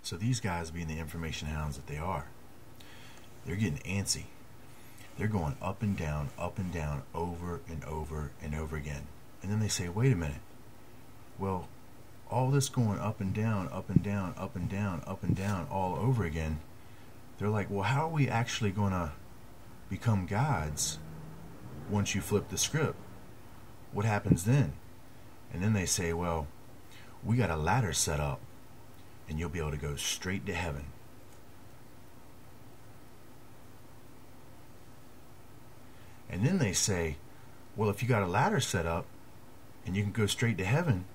So these guys, being the information hounds that they are, they're getting antsy. They're going up and down, over and over and over again. And then they say, wait a minute. Well, all this going up and down, up and down, up and down, up and down all over again, they're like, well, how are we actually going to become gods once you flip the script? What happens then? And then they say, well, we got a ladder set up, and you'll be able to go straight to heaven. And then they say, well, if you got a ladder set up and you can go straight to heaven,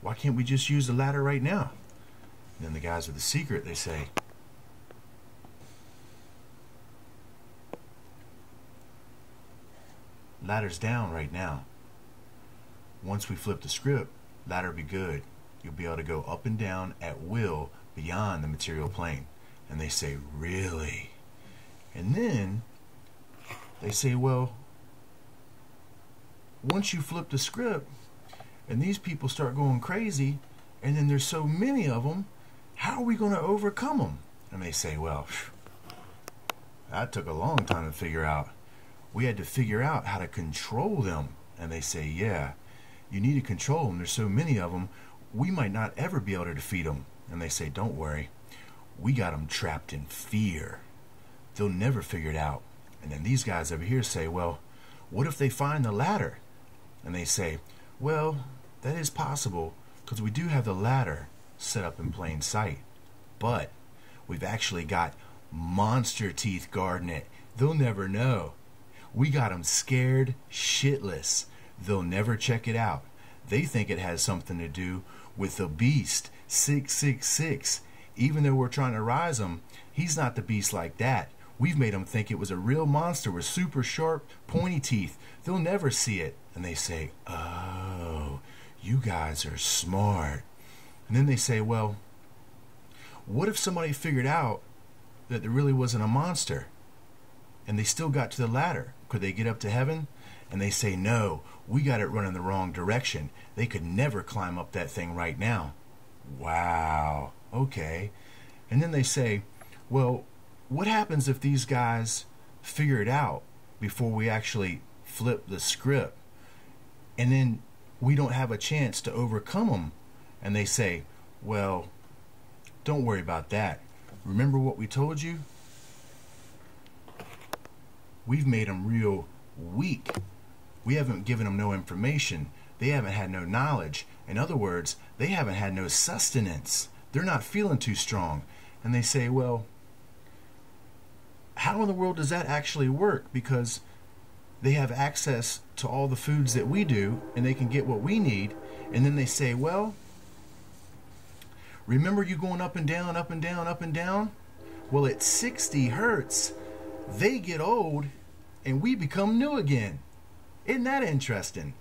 why can't we just use the ladder right now? And then the guys with the secret, they say, ladder's down right now. Once we flip the script, ladder be good. You'll be able to go up and down at will beyond the material plane. And they say, really? And then they say, well, once you flip the script and these people start going crazy, and then there's so many of them, how are we going to overcome them? And they say, well, that took a long time to figure out. We had to figure out how to control them. And they say, yeah, you need to control them. There's so many of them, we might not ever be able to defeat them. And they say, don't worry, we got them trapped in fear. They'll never figure it out. And then these guys over here say, well, what if they find the ladder? And they say, well, that is possible, because we do have the ladder set up in plain sight. But we've actually got monster teeth guarding it. They'll never know. We got them scared shitless. They'll never check it out. They think it has something to do with the beast 666. Even though we're trying to rise him, he's not the beast like that. We've made them think it was a real monster with super sharp, pointy teeth. They'll never see it. And they say, oh, you guys are smart. And then they say, well, what if somebody figured out that there really wasn't a monster and they still got to the ladder? Could they get up to heaven? And they say, no, we got it running the wrong direction. They could never climb up that thing right now. Wow, okay. And then they say, well, what happens if these guys figure it out before we actually flip the script, and then we don't have a chance to overcome them? And they say, well, don't worry about that. Remember what we told you? We've made them real weak. We haven't given them no information. They haven't had no knowledge. In other words, they haven't had no sustenance. They're not feeling too strong. And they say, well, how in the world does that actually work? Because they have access to all the foods that we do, and they can get what we need. And then they say, well, remember you going up and down, up and down, up and down? Well, at 60 hertz, they get old and we become new again. Isn't that interesting?